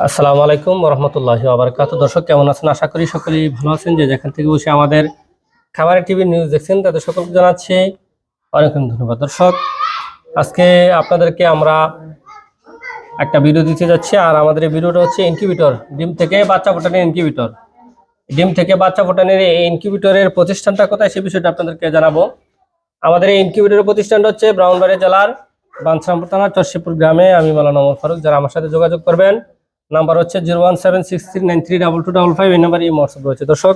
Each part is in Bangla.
আসসালামু আলাইকুম ওয়া রাহমাতুল্লাহি ওয়া বারাকাতুহু। দর্শক কেমন আছেন? আশা করি সকলেই ভালো আছেন। যে যেখান থেকে বসে আমাদের খামারে টিভি নিউজ দেখছেন তাদের সকলকে জানাচ্ছি অনেক অনেক ধন্যবাদ। দর্শক আজকে আপনাদেরকে আমরা একটা ভিডিও দিতে যাচ্ছি, আর আমাদের এই ভিডিওটা হচ্ছে ইনকিউবেটর, ডিম থেকে বাচ্চা ফোটানোর ইনকিউবেটর। ডিম থেকে বাচ্চা ফোটানোর এই ইনকিউবেটরের প্রতিষ্ঠানটা কোথায় সে বিষয়টা আপনাদেরকে জানাবো। আমাদের এই ইনকিউবেটরের প্রতিষ্ঠানটা হচ্ছে ব্রাহ্মণবাড়িয়া জেলার বাঞ্ছারামপুর থানার চরশিপুর গ্রামে। আমি মাওলানা ওমর ফারুক। যারা আমার সাথে যোগাযোগ করবেন নাম্বার হচ্ছে 01763932255, এই নাম্বারে হোয়াটসঅ্যাপ রয়েছে। দর্শক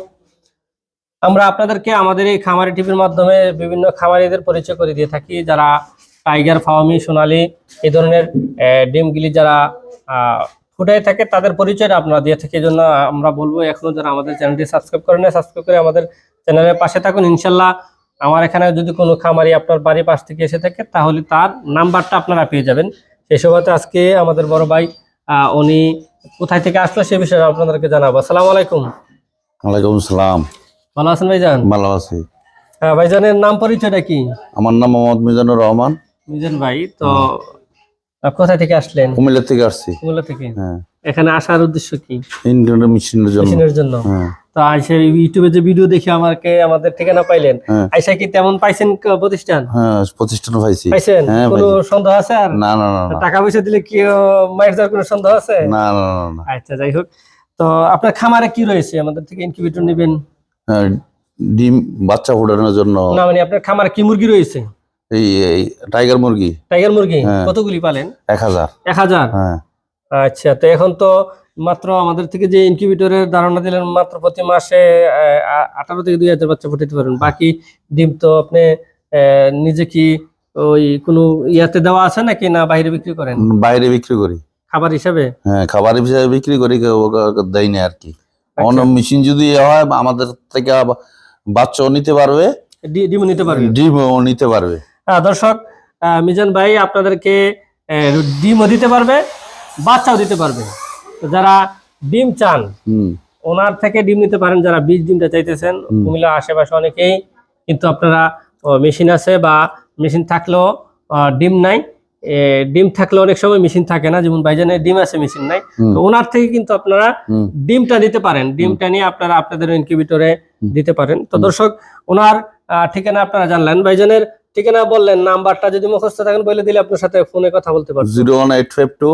আমরা আপনাদেরকে আমাদের এই খামারি টিভির মাধ্যমে বিভিন্ন খামারিদের পরিচয় করে দিয়ে থাকি, যারা টাইগার, ফাওমি, সোনালী এই ধরনের ডিমগুলি যারা ফুটাই থাকে তাদের পরিচয়টা আপনারা দিয়ে থাকি। এই জন্য আমরা বলবো এখনো যারা আমাদের চ্যানেলটি সাবস্ক্রাইব করেন না, সাবস্ক্রাইব করে আমাদের চ্যানেলের পাশে থাকুন। ইনশাল্লাহ আমার এখানে যদি কোনো খামারি আপনার বাড়ির পাশ থেকে এসে থাকে তাহলে তার নাম্বারটা আপনারা পেয়ে যাবেন। সেই সুবাদে আজকে আমাদের বড় ভাই উনি কোথায় থেকে আসলো সে বিষয়ে আপনাদেরকে জানাবো। আসসালামু আলাইকুম। ওয়ালাইকুম আসসালাম। ভালো আছেন ভাইজান? ভালো আছি। হ্যাঁ, ভাইজানের নাম পরিচয়টা কি? আমার নাম মোহাম্মদ মিজানুর রহমান। মিজান ভাই, তো কোথা থেকে আসলেন? কুমিল্লা থেকে আসছি। কুমিল্লা থেকে। হ্যাঁ। এখানে আসার উদ্দেশ্য কি? ইনকিউবেটর মেশিনের জন্য। মেশিনের জন্য। হ্যাঁ। তো আইসা ইউটিউবে যে ভিডিও দেখে আমাদের ঠিকানা পাইলেন, আইসা কি তেমন পাইছেন প্রতিষ্ঠান? হ্যাঁ, প্রতিষ্ঠান পাইছি। পাইছেন? হ্যাঁ, কোনো সন্দেহ আছে? আর না না না, টাকা পয়সা দিলে কি মাইর যাওয়ার কোনো সন্দেহ আছে? না না না না। আচ্ছা, যাই হোক, তো আপনার খামারে কি রয়েছে? আমাদের থেকে ইনকিউবেটর নেবেন? হ্যাঁ, ডিম বাচ্চা ফোটানোর জন্য। না মানে আপনার খামারে কি মুরগি রয়েছে? এই টাইগার মুরগি। টাইগার মুরগি কতগুলি পালেন? 1000। 1000? হ্যাঁ। আচ্ছা, তো এখন তো মাত্র আমাদের থেকে যে ইনকিউবেটরের ধারণা দিলেন, মাত্র প্রতি মাসে 18 থেকে 2000 বাচ্চা ফুটাতে পারেন। বাকি ডিম তো আপনি নিজে কি ওই কোনো ইয়াতে দেওয়া আছে নাকি না বাইরে বিক্রি করেন? বাইরে বিক্রি করি খাবার হিসাবে? হ্যাঁ, খাবার হিসেবে বিক্রি করি, দেই না আর কি। অন্য মেশিন যদি হয় আমাদের থেকে বাচ্চাও নিতে পারবে, ডিমও নিতে পারবে। ডিমও নিতে পারবে। দর্শক, মিজান ভাই আপনাদেরকে ডিমও দিতে পারবে, বাচ্চাও দিতে পারবে। তো যারা ডিম চান ওনার থেকে ডিম নিতে পারেন। যারা 20 ডিমটা চাইতেছেন, কুমিল্লার আশেপাশে অনেকেই কিন্তু আপনারা মেশিন আছে বা মেশিন থাকলেও ডিম নাই। ডিম থাকলে অনেক সময় মেশিন থাকে না, যেমন ভাইজানের ডিম আছে মেশিন নাই। তো ওনার থেকে কিন্তু আপনারা ডিমটা দিতে পারেন। ডিমটা নিয়ে আপনারা আপনাদের ইনকিউবেটরে দিতে পারেন। তো দর্শক, ওনার ঠিকানা আপনারা জানলেন, ভাইজানের ঠিকানা বললেন, নাম্বারটা যদি মুখস্থ থাকেন বলে দিলে আপনার সাথে ফোনে কথা বলতে পারবেন। 01852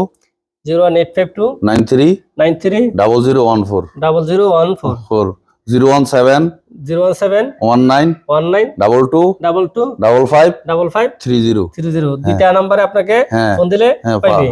01852 93 93 0014 0014 017 017 19 19 22 22 55 55 30 30। দুইটা নাম্বারে আপনাকে ফোন দিলে পাইবে।